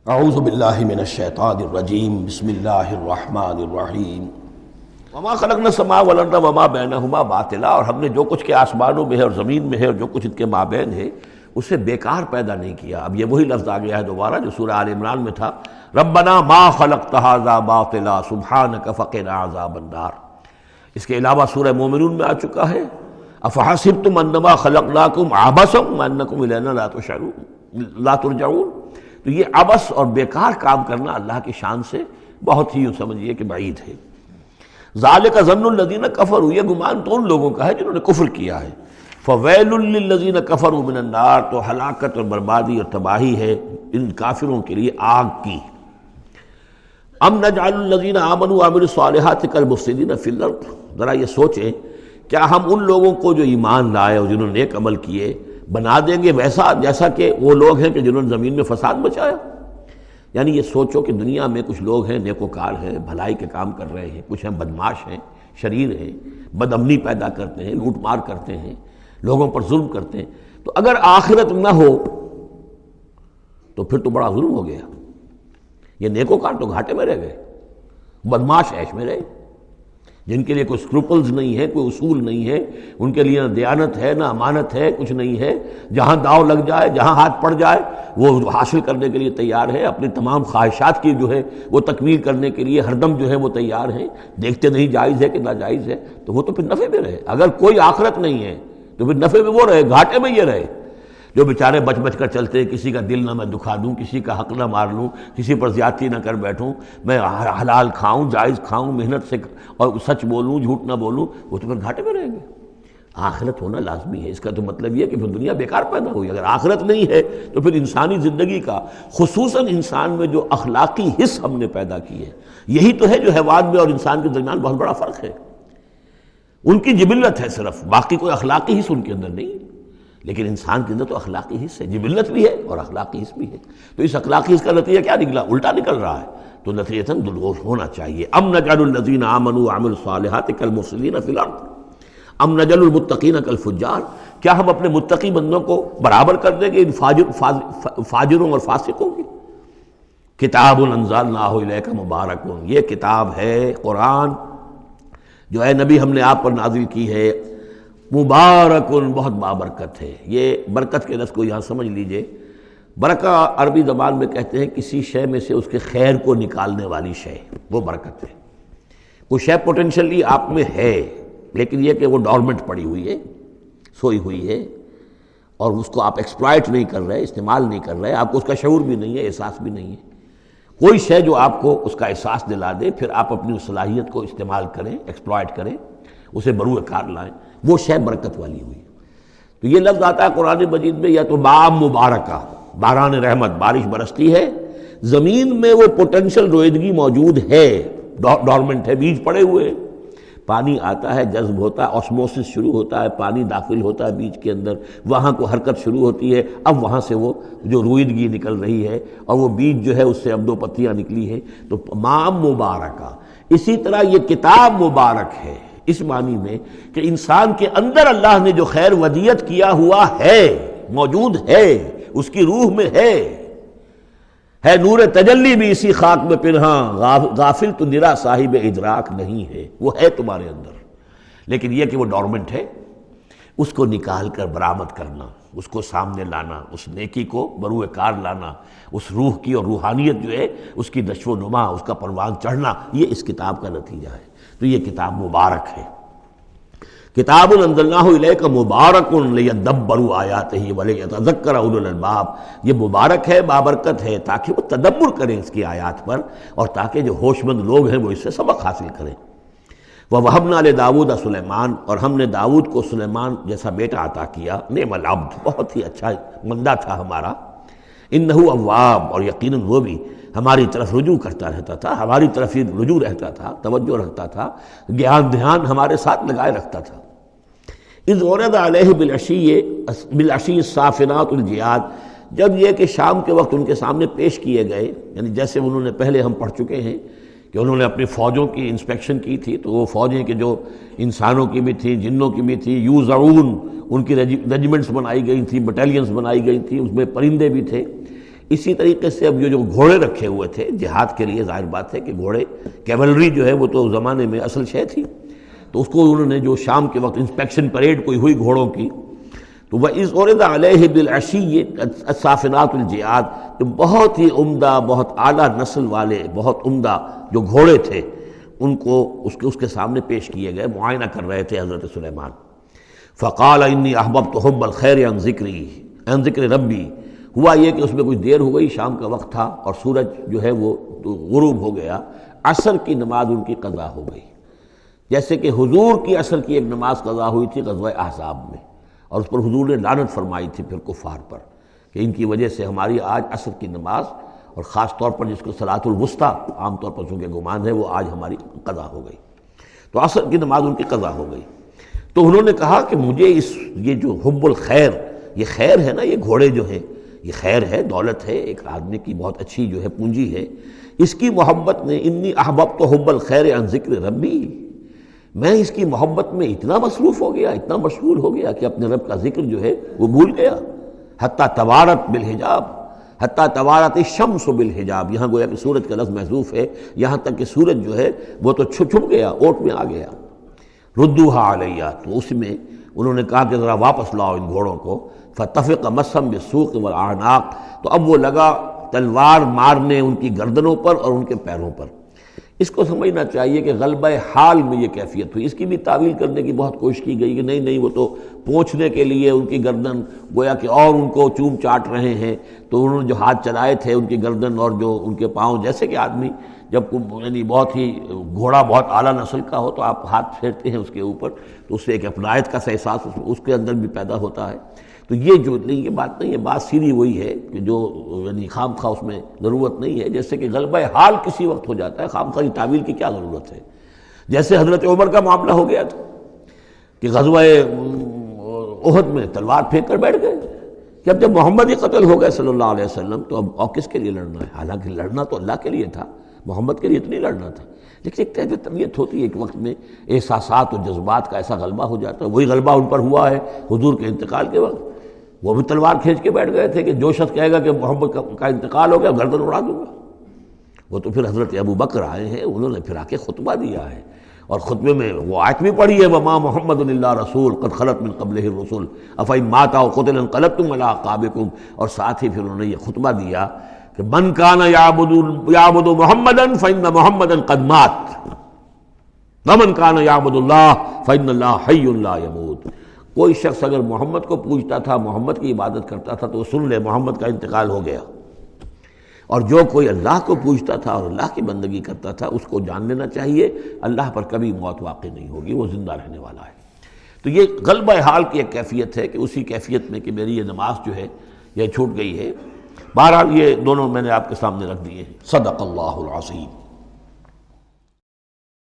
اعوذ باللہ من الشیطان الرجیم بسم اللہ الرحمن الرحیم وما خلقنا السماء والارض وما بینہما باطلا، اور ہم نے جو کچھ کے آسمانوں میں ہے اور زمین میں ہے اور جو کچھ ان کے مابین ہے اسے بیکار پیدا نہیں کیا۔ اب یہ وہی لفظ آ گیا ہے دوبارہ جو سورہ آل عمران میں تھا، ربنا ما خلقت ھذا باطلا سبحانک فقنا عذاب النار۔ اس کے علاوہ سورہ مومنون میں آ چکا ہے، افحسبتم انما خلقناکم عبثا وانکم الینا لا ترجعون۔ تو یہ عبث اور بیکار کام کرنا اللہ کی شان سے بہت ہی سمجھیے کہ بعید ہے۔ ذالک ظن الذین کفروا، یہ گمان تو ان لوگوں کا ہے جنہوں نے کفر کیا ہے۔ فویل للذین کفروا من النار، تو ہلاکت اور بربادی اور تباہی ہے ان کافروں کے لیے آگ کی۔ ام نجعل الذین آمنوا وعملوا الصالحات کالمفسدین فی الارض، ذرا یہ سوچیں کیا ہم ان لوگوں کو جو ایمان لائے اور جنہوں نے نیک عمل کیے بنا دیں گے ویسا جیسا کہ وہ لوگ ہیں کہ جنہوں نے زمین میں فساد مچایا؟ یعنی یہ سوچو کہ دنیا میں کچھ لوگ ہیں نیکوکار ہیں، بھلائی کے کام کر رہے ہیں، کچھ ہیں بدماش ہیں، شریر ہیں، بد امنی پیدا کرتے ہیں، لوٹ مار کرتے ہیں، لوگوں پر ظلم کرتے ہیں، تو اگر آخرت نہ ہو تو پھر تو بڑا ظلم ہو گیا۔ یہ نیکوکار تو گھاٹے میں رہ گئے، بدماش عیش میں رہے، جن کے لیے کوئی اسکروپلز نہیں ہے، کوئی اصول نہیں ہے، ان کے لیے نہ دیانت ہے نہ امانت ہے، کچھ نہیں ہے، جہاں داؤ لگ جائے جہاں ہاتھ پڑ جائے وہ حاصل کرنے کے لیے تیار ہے، اپنی تمام خواہشات کی جو ہے وہ تکمیل کرنے کے لیے ہر دم جو ہے وہ تیار ہیں، دیکھتے نہیں جائز ہے کہ ناجائز ہے، تو وہ تو پھر نفع میں رہے۔ اگر کوئی آخرت نہیں ہے تو پھر نفع میں وہ رہے، گھاٹے میں یہ رہے۔ جو بیچارے بچ بچ کر چلتے ہیں، کسی کا دل نہ میں دکھا دوں، کسی کا حق نہ مار لوں، کسی پر زیادتی نہ کر بیٹھوں، میں حلال کھاؤں جائز کھاؤں، محنت سے اور سچ بولوں جھوٹ نہ بولوں، وہ تو پھر گھاٹے میں رہیں گے۔ آخرت ہونا لازمی ہے، اس کا تو مطلب یہ کہ پھر دنیا بیکار پیدا ہوئی۔ اگر آخرت نہیں ہے تو پھر انسانی زندگی کا، خصوصاً انسان میں جو اخلاقی حص ہم نے پیدا کی ہے، یہی تو ہے جو حیوان میں اور انسان کے درمیان بہت بڑا فرق ہے۔ ان کی جبلت ہے صرف، باقی کوئی اخلاقی حص ان کے اندر نہیں، لیکن انسان کے اندر تو اخلاقی حص ہے، جبلت بھی ہے اور اخلاقی حص بھی ہے۔ تو اس اخلاقی حص کا نتیجہ کیا نکلا؟ الٹا نکل رہا ہے، تو نتیجتاً درست ہونا چاہیے۔ ام نجعل الذین آمنوا وعملوا الصالحات کالمفسدین فی الارض ام نجعل المتقین کالفجار، کیا ہم اپنے متقی بندوں کو برابر کر دیں گے ان فاجروں اور فاسقوں کی؟ کتاب انزلناہ الیک مبارک، یہ کتاب ہے قرآن جو اے نبی ہم نے آپ پر نازل کی ہے، مبارکن، بہت بابرکت ہے۔ یہ برکت کے لفظ کو یہاں سمجھ لیجئے۔ برکہ عربی زبان میں کہتے ہیں کسی شے میں سے اس کے خیر کو نکالنے والی شے، وہ برکت ہے۔ کوئی شے پوٹینشلی آپ میں ہے لیکن یہ کہ وہ ڈورمنٹ پڑی ہوئی ہے، سوئی ہوئی ہے، اور اس کو آپ ایکسپلائٹ نہیں کر رہے، استعمال نہیں کر رہے، آپ کو اس کا شعور بھی نہیں ہے، احساس بھی نہیں ہے۔ کوئی شے جو آپ کو اس کا احساس دلا دے، پھر آپ اپنی اس صلاحیت کو استعمال کریں، ایکسپلائٹ کریں، اسے بروئے کار لائیں، وہ شے برکت والی ہوئی۔ تو یہ لفظ آتا ہے قرآن مجید میں، یا تو بام مبارکہ، باران رحمت، بارش برستی ہے، زمین میں وہ پوٹینشل رویدگی موجود ہے، ڈورمنٹ ہے، بیج پڑے ہوئے ہیں، پانی آتا ہے، جذب ہوتا ہے، آسموسس شروع ہوتا ہے، پانی داخل ہوتا ہے بیج کے اندر، وہاں کو حرکت شروع ہوتی ہے، اب وہاں سے وہ جو رویدگی نکل رہی ہے اور وہ بیج جو ہے اس سے اب دو پتیاں نکلی ہیں، تو مام مبارکہ۔ اسی طرح یہ کتاب مبارک ہے اس معنی میں کہ انسان کے اندر اللہ نے جو خیر ودیت کیا ہوا ہے، موجود ہے، اس کی روح میں ہے نور تجلی بھی اسی خاک میں پنہاں، غافل تو نرا صاحب ادراک نہیں ہے، وہ ہے تمہارے اندر، لیکن یہ کہ وہ ڈورمنٹ ہے، اس کو نکال کر برآمد کرنا، اس کو سامنے لانا، اس نیکی کو بروئے کار لانا، اس روح کی اور روحانیت جو ہے اس کی نشو و نما، اس کا پروان چڑھنا، یہ اس کتاب کا نتیجہ ہے۔ تو یہ کتاب مبارک ہے۔ کتاب انزلناہ الیک مبارک لیدبروا آیاتہ ولیتذکر اولو الالباب، یہ مبارک ہے، بابرکت ہے، تاکہ وہ تدبر کریں اس کی آیات پر، اور تاکہ جو ہوش مند لوگ ہیں وہ اس سے سبق حاصل کریں۔ وَوَهَبْنَا لِدَاوُودَ سلیمان، اور ہم نے داؤد کو سلیمان جیسا بیٹا عطا کیا، نعم العبد، بہت ہی اچھا بندہ تھا ہمارا، انہ اواب، اور یقیناً وہ بھی ہماری طرف رجوع کرتا رہتا تھا، ہماری طرف ہی رجوع رہتا تھا، توجہ رکھتا تھا، دھیان ہمارے ساتھ لگائے رکھتا تھا۔ اذ ورد علیہ بالعشی الصافنات الجیاد، جب یہ کہ شام کے وقت ان کے سامنے پیش کیے گئے، یعنی جیسے انہوں نے پہلے ہم پڑھ چکے ہیں کہ انہوں نے اپنی فوجوں کی انسپیکشن کی تھی، تو وہ فوجیں کہ جو انسانوں کی بھی تھیں، جنوں کی بھی تھی، یوزعون، ان کی ریجیمنٹس بنائی گئی تھیں، بٹالینز بنائی گئی تھیں، اس میں پرندے بھی تھے۔ اسی طریقے سے اب یہ جو گھوڑے رکھے ہوئے تھے جہاد کے لیے، ظاہر بات ہے کہ گھوڑے کیولری جو ہے وہ تو زمانے میں اصل شے تھی، تو اس کو انہوں نے جو شام کے وقت انسپیکشن پریڈ کوئی ہوئی گھوڑوں کی، تو وَإِذْ عُرِضَ عَلَيْهِ بِالْعَشِيِّ الصَّافِنَاتُ الْجِيَادُ، جو بہت ہی عمدہ، بہت اعلیٰ نسل والے، بہت عمدہ جو گھوڑے تھے ان کو اس کے سامنے پیش کیے گئے، معائنہ کر رہے تھے حضرت سلیمان۔ فَقَالَ إِنِّي أَحْبَبْتُ حُبَّ الْخَيْرِ عَنْ ذِكْرِ رَبِّي، ہوا یہ کہ اس میں کچھ دیر ہو گئی، شام کا وقت تھا اور سورج جو ہے وہ غروب ہو گیا، عصر کی نماز ان کی قضا ہو گئی، جیسے کہ حضور کی عصر کی ایک نماز قضا ہوئی تھی غزوہ احزاب میں، اور اس پر حضور نے لعنت فرمائی تھی پھر کفار پر کہ ان کی وجہ سے ہماری آج عصر کی نماز، اور خاص طور پر جس کو صلاۃ الوسطیٰ عام طور پر چونکہ گمان ہے، وہ آج ہماری قضا ہو گئی، تو عصر کی نماز ان کی قضا ہو گئی۔ تو انہوں نے کہا کہ مجھے یہ جو حب الخیر، یہ خیر ہے نا، یہ گھوڑے جو ہیں یہ خیر ہے، دولت ہے، ایک آدمی کی بہت اچھی جو ہے پونجی ہے، اس کی محبت نے انی احببت حب الخیر عن ذکر ربی، میں اس کی محبت میں اتنا مصروف ہو گیا، اتنا مشغول ہو گیا کہ اپنے رب کا ذکر جو ہے وہ بھول گیا۔ حتیٰ توارت بالحجاب، حتیٰ توارت الشمس بالحجاب، یہاں گویا کہ سورج کا لفظ محذوف ہے، یہاں تک کہ سورج جو ہے وہ تو چھپ گیا، اوٹ میں آ گیا۔ ردوہا علیہ، تو اس میں انہوں نے کہا کہ ذرا واپس لاؤ ان گھوڑوں کو۔ فطفق مسحا بالسوق والاعناق، تو اب وہ لگا تلوار مارنے ان کی گردنوں پر اور ان کے پیروں پر۔ اس کو سمجھنا چاہیے کہ غلبہ حال میں یہ کیفیت ہوئی۔ اس کی بھی تعویل کرنے کی بہت کوشش کی گئی کہ نہیں وہ تو پہنچنے کے لیے ان کی گردن گویا کہ اور ان کو چوم چاٹ رہے ہیں، تو انہوں نے جو ہاتھ چلائے تھے ان کی گردن اور جو ان کے پاؤں، جیسے کہ آدمی جب یعنی بہت ہی گھوڑا بہت اعلیٰ نسل کا ہو تو آپ ہاتھ پھیرتے ہیں اس کے اوپر، تو اس سے ایک اپنائیت کا احساس اس کے اندر بھی پیدا ہوتا ہے۔ تو یہ جو نہیں، یہ بات نہیں ہے، بات سیدھی وہی ہے کہ جو یعنی خام خواہ اس میں ضرورت نہیں ہے، جیسے کہ غلبہ حال کسی وقت ہو جاتا ہے، خام خواہ تعویل کی کیا ضرورت ہے۔ جیسے حضرت عمر کا معاملہ ہو گیا تھا کہ غزوہ احد میں تلوار پھینک کر بیٹھ گئے کہ اب جب محمد ہی قتل ہو گئے صلی اللہ علیہ وسلم تو اب اور کس کے لیے لڑنا ہے، حالانکہ لڑنا تو اللہ کے لیے تھا، محمد کے لیے تو نہیں لڑنا تھا، لیکن ایک تہذیب طبیعت ہوتی ہے، ایک وقت میں احساسات اور جذبات کا ایسا غلبہ ہو جاتا ہے۔ وہی غلبہ ان پر ہوا ہے حضور کے انتقال کے وقت، وہ بھی تلوار کھینچ کے بیٹھ گئے تھے کہ جو شخص کہے گا کہ محمد کا انتقال ہو گیا گردن اڑا دوں گا۔ وہ تو پھر حضرت ابو بکر آئے ہیں، انہوں نے پھر آ کے خطبہ دیا ہے، اور خطبے میں وہ آیت بھی پڑھی ہے وَمَا مُحَمَّدٌ إِلَّا رَسُولٌ قَدْ خَلَتْ مِن قَبْلِهِ الرُّسُلُ أَفَإِن مَاتَ أَوْ قُتِلَ انقلبتم عَلَىٰ أَعْقَابِكُمْ، اور ساتھ ہی پھر انہوں نے یہ خطبہ دیا کہ مَن كَانَ يَعْبُدُ مُحَمَّدًا فَإِنَّ مُحَمَّدًا قَدْ مَاتَ وَمَن كَانَ يَعْبُدُ اللَّهَ فَإِنَّ اللَّهَ حَيٌّ لَا يَمُوتُ۔ کوئی شخص اگر محمد کو پوجتا تھا، محمد کی عبادت کرتا تھا، تو وہ سن لے محمد کا انتقال ہو گیا، اور جو کوئی اللہ کو پوجتا تھا اور اللہ کی بندگی کرتا تھا اس کو جان لینا چاہیے اللہ پر کبھی موت واقع نہیں ہوگی، وہ زندہ رہنے والا ہے۔ تو یہ غلبہ حال کی ایک کیفیت ہے کہ اسی کیفیت میں کہ میری یہ نماز جو ہے یہ چھوٹ گئی ہے۔ بہرحال یہ دونوں میں نے آپ کے سامنے رکھ دیے ہیں۔ صدق اللہ العظیم۔